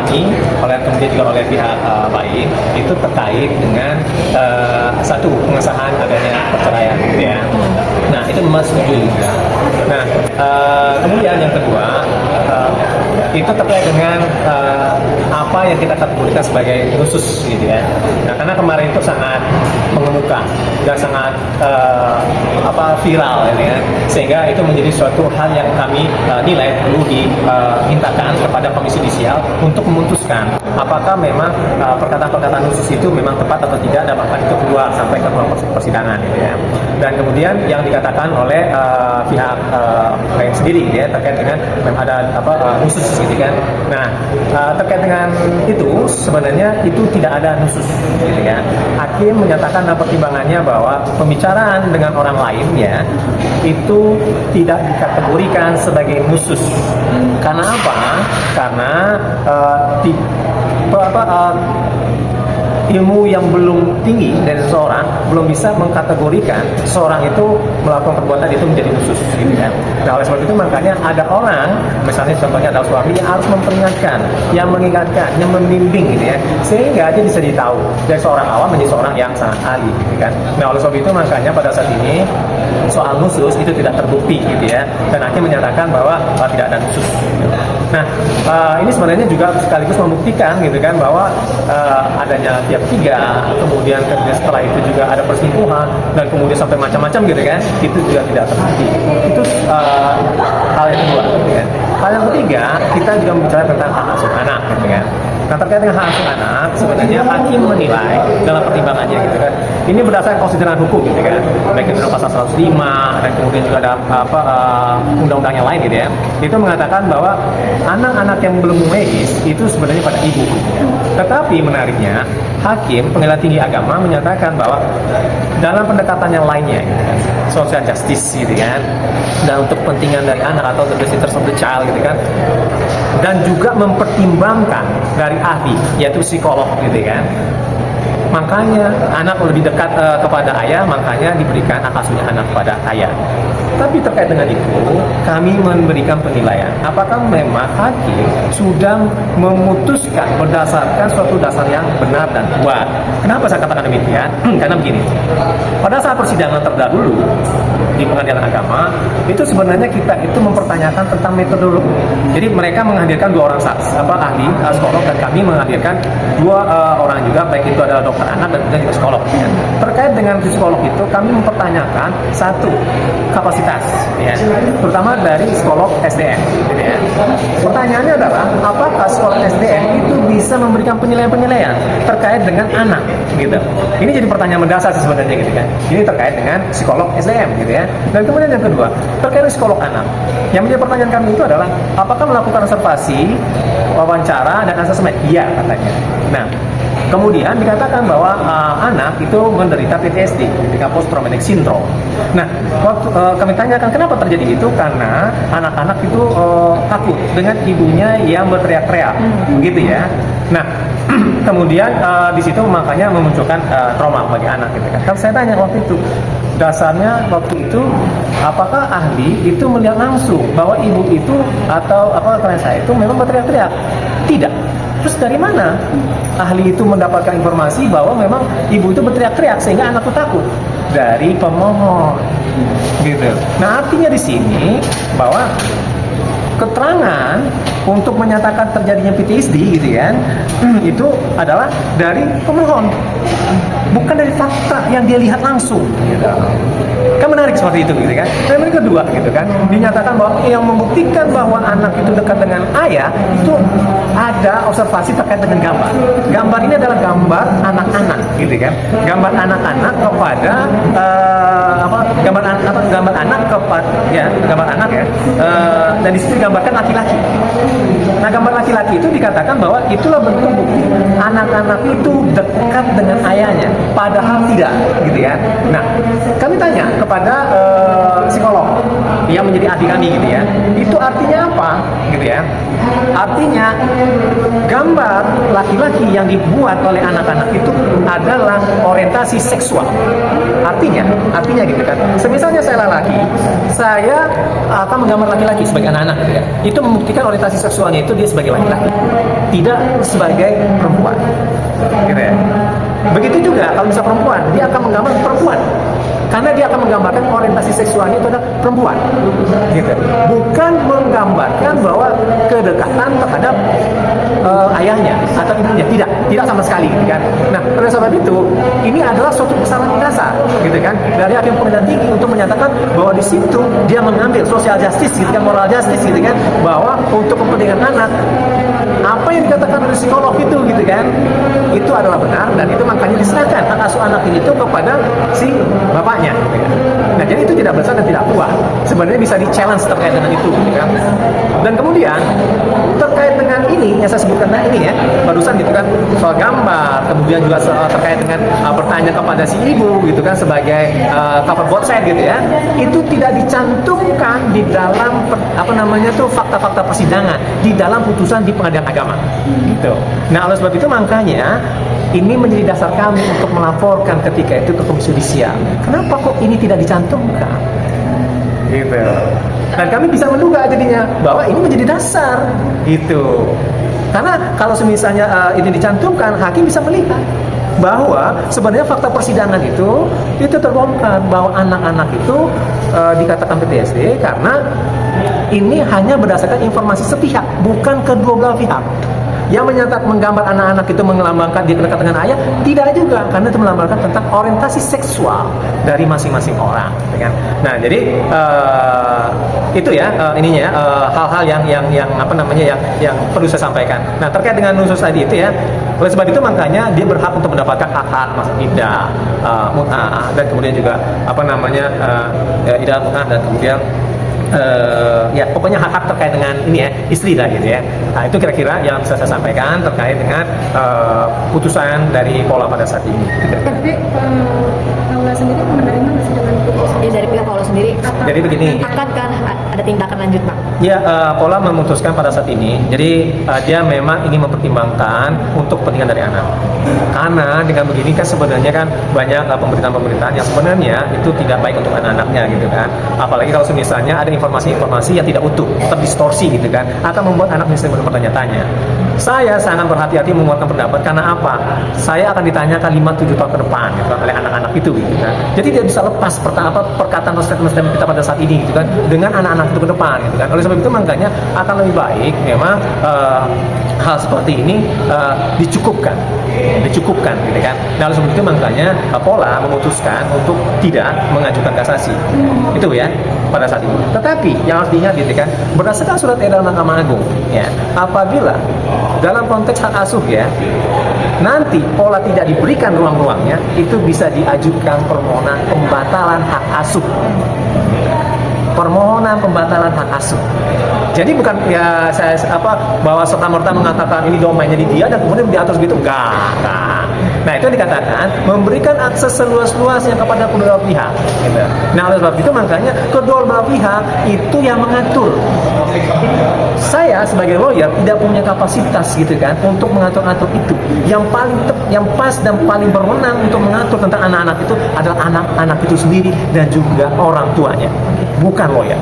kami, kemudian juga oleh pihak baik itu terkait dengan satu pengesahan adanya perceraian, gitu ya. Nah itu memang setuju juga. Nah kemudian yang kedua itu terkait dengan apa yang kita kategorikan sebagai nusus, gitu ya. Nah karena kemarin itu sangat mengemuka dan sangat viral, gitu ya, sehingga itu menjadi suatu hal yang kami nilai perlu dimintakan kepada Komisi Yudisial untuk memutuskan apakah memang perkataan-perkataan nusus itu memang tepat atau tidak, dan bahkan itu keluar sampai ke ruang persidangan, gitu ya. Dan kemudian yang dikatakan oleh pihak lain sendiri, gitu ya, terkait dengan memang ada nusus, gitu kan. Nah terkait dengan itu sebenarnya itu tidak ada nusus, gitu ya. Hakim menyatakan dalam pertimbangannya bahwa pembicaraan dengan orang lain ya itu tidak dikategorikan sebagai nusus. Karena apa? Karena ilmu yang belum tinggi dari seseorang belum bisa mengkategorikan seseorang itu melakukan perbuatan itu menjadi khusus, gitu kan. Nah oleh sebab itu makanya ada orang, misalnya contohnya adalah suami yang harus memperingatkan, yang mengingatkan, yang membimbing, gitu ya, sehingga dia bisa ditahu dari seorang awam menjadi seorang yang sangat ahli, gitu kan. Nah oleh sebab itu makanya pada saat ini soal khusus itu tidak terbukti, gitu ya, dan hakim menyatakan bahwa tidak ada khusus. Nah ini sebenarnya juga sekaligus membuktikan, gitu kan, bahwa adanya tiap tiga, kemudian setelah itu juga ada perselingkuhan, dan kemudian sampai macam-macam, gitu kan, itu juga tidak terbukti. Itu hal yang kedua, gitu kan. Hal yang ketiga, kita juga bicara tentang hak asuh anak, gitu kan. Nah terkait dengan hak asuh anak, sebenarnya hakim menilai dalam pertimbangannya, gitu kan, ini berdasarkan konsideran hukum, gitu kan, baik itu dalam pasal 105 dan kemudian juga ada undang-undang yang lain, gitu ya. Itu mengatakan bahwa anak-anak yang belum medis itu sebenarnya pada ibu, gitu ya. Tetapi menariknya, hakim pengadilan tinggi agama menyatakan bahwa dalam pendekatan yang lainnya, gitu kan, social justice, gitu kan, dan untuk kepentingan dari anak atau the best interest of the child, gitu kan, dan juga mempertimbangkan dari ahli yaitu psikolog, gitu kan, makanya anak lebih dekat kepada ayah, makanya diberikan hak asuhnya anak kepada ayah. Tapi terkait dengan itu, kami memberikan penilaian apakah memang hakim sudah memutuskan berdasarkan suatu dasar yang benar dan kuat. Kenapa saya katakan demikian? Karena begini, pada saat persidangan terdahulu di pengadilan agama itu sebenarnya kita itu mempertanyakan tentang metodologi. Jadi mereka menghadirkan dua orang saksi, ahli psikolog, dan kami menghadirkan dua orang juga, baik itu adalah dokter anak dan juga psikolog, ya. Terkait dengan psikolog itu kami mempertanyakan satu, kapasitas, ya, terutama dari psikolog SDM, ya. Pertanyaannya adalah apakah psikolog SDM itu bisa memberikan penilaian-penilaian terkait dengan anak, gitu. Ini jadi pertanyaan mendasar sebenarnya, gitu kan. Ini terkait dengan psikolog SDM, gitu ya. Dan kemudian yang kedua, terkait dengan psikolog anak. Yang menjadi pertanyaan kami itu adalah apakah melakukan observasi, wawancara, dan asesmen? Iya, katanya. Nah, kemudian dikatakan bahwa anak itu menderita PTSD, ketika post traumatic syndrome. Nah, waktu kami tanyakan kenapa terjadi itu, karena anak-anak itu takut dengan ibunya yang berteriak-teriak, begitu ya. Nah, kemudian di situ makanya memunculkan trauma bagi anak, gitu kan. Kalau saya tanya waktu itu, dasarnya waktu itu apakah ahli itu melihat langsung bahwa ibu itu atau klien saya itu memang berteriak-teriak? Tidak. Terus dari mana ahli itu mendapatkan informasi bahwa memang ibu itu berteriak-teriak sehingga anak itu takut? Dari pemohon, gitu. Nah artinya di sini bahwa keterangan untuk menyatakan terjadinya PTSD, gitu kan, itu adalah dari pemohon, bukan dari fakta yang dia lihat langsung, gitu. Kan menarik seperti itu, gitu kan. Dan yang kedua, gitu kan, dinyatakan bahwa yang membuktikan bahwa anak itu dekat dengan ayah itu ada observasi terkait dengan gambar. Gambar ini adalah gambar anak-anak, gitu kan. Gambar anak-anak kepada gambar anak kepada gambar anak ya. Dan di situ digambarkan laki-laki. Nah, gambar laki-laki itu dikatakan bahwa itulah bentuk bukti anak-anak itu dekat dengan ayahnya, padahal tidak, gitu ya. Nah, kami tanya kepada psikolog yang menjadi ahli kami, gitu ya, itu artinya apa, gitu gitu ya. Artinya gambar laki-laki yang dibuat oleh anak-anak itu adalah orientasi seksual. Artinya gitu kan. Semisalnya saya laki, saya akan menggambar laki-laki sebagai anak-anak gitu ya. Itu membuktikan orientasi seksualnya itu dia sebagai laki-laki, tidak sebagai perempuan. Gitu ya. Begitu juga kalau misalnya perempuan, dia akan menggambar perempuan. Karena dia akan menggambarkan orientasi seksualnya itu adalah perempuan, gitu. Bukan menggambarkan bahwa kedekatan terhadap ayahnya atau ibunya, tidak sama sekali, gitu kan. Nah, oleh sebab itu, ini adalah suatu kesalahan dasar, gitu kan, dari Hakim Pengadilan Tinggi untuk menyatakan bahwa di situ dia mengambil social justice, gitu kan, moral justice, gitu kan, bahwa untuk kepentingan anak, apa yang dikatakan oleh psikolog itu, gitu kan, itu adalah benar dan itu makanya diserahkan hak asuh anak itu kepada si bapaknya. Nah, jadi itu tidak besar dan tidak kuat. Sebenarnya bisa di-challenge terkait dengan itu, gitu kan. Dan kemudian terkait dengan ini yang saya sebutkan ini ya, barusan gitu kan, soal gambar, kemudian juga terkait dengan bertanya kepada si ibu gitu kan sebagai cover both side gitu ya, itu tidak dicantumkan di dalam fakta-fakta persidangan, di dalam putusan di pengadilan agama gitu. Nah, oleh sebab itu makanya ini menjadi dasar kami untuk melaporkan ketika itu ke Komisi Yudisial. Kenapa kok ini tidak dicantumkan? Gitu. Dan kami bisa menduga jadinya bahwa ini menjadi dasar gitu. Karena kalau misalnya ini dicantumkan, hakim bisa melihat bahwa sebenarnya fakta persidangan itu terbongkar bahwa anak-anak itu dikatakan PTSD karena ini hanya berdasarkan informasi sepihak, bukan kedua belah pihak. Yang menyatakan menggambar anak-anak itu mengelambangkan dia dekat dengan ayah, tidak juga, karena itu melambangkan tentang orientasi seksual dari masing-masing orang, kan? Nah, jadi itu ya ininya ya, hal-hal yang perlu saya sampaikan. Nah, terkait dengan nusus tadi itu ya, oleh sebab itu makanya dia berhak untuk mendapatkan hak-hak masa iddah, mut'ah, dan kemudian juga iddah mut'ah, dan kemudian ya pokoknya hak-hak terkait dengan ini ya, istri lah gitu ya. Nah, itu kira-kira yang bisa saya sampaikan terkait dengan putusan dari Paula pada saat ini. Tapi Paula sendiri menerima masih dengan putusan dari pihak Paula sendiri. Jadi begini, Akankah ada tindakan lanjut, Pak? ya, Paula memutuskan pada saat ini. Jadi dia memang ingin mempertimbangkan untuk kepentingan dari anak. Karena dengan begini kan sebenarnya kan banyak pemerintahan-pemerintahan yang sebenarnya itu tidak baik untuk anak-anaknya gitu kan. Apalagi kalau misalnya ada informasi-informasi yang tidak utuh, terdistorsi gitu kan, akan membuat anak misalnya bertanya-tanya. Saya sangat berhati-hati mengeluarkan pendapat karena apa? Saya akan ditanyakan 5-7 tahun ke depan gitu kan, oleh anak-anak itu gitu kan. Jadi tidak bisa lepas perkataan atau statement kita pada saat ini gitu kan dengan anak-anak itu ke depan gitu kan. Oleh sebab itu makanya akan lebih baik memang hal seperti ini dicukupkan gitu kan. Nah, oleh sebab itu makanya Paula memutuskan untuk tidak mengajukan kasasi. Itu ya pada saat ini. Tetapi yang harus diingat gitu kan, berdasarkan surat edaran Mahkamah Agung ya, apabila dalam konteks hak asuh ya, nanti Paula tidak diberikan ruang-ruangnya, itu bisa diajukan permohonan pembatalan hak asuh. Permohonan pembatalan hak asuh. Jadi bukan ya saya bahwa serta-merta mengatakan ini domainnya di dia dan kemudian diatur begitu, enggak. Nah, itu dikatakan memberikan akses seluas-luasnya kepada kedua belah pihak gitu. Nah, oleh sebab itu makanya kedua belah pihak itu yang mengatur. Saya sebagai lawyer tidak punya kapasitas gitu kan untuk mengatur-atur itu. Yang pas dan paling berwenang untuk mengatur tentang anak-anak itu adalah anak-anak itu sendiri dan juga orang tuanya, bukan lawyer.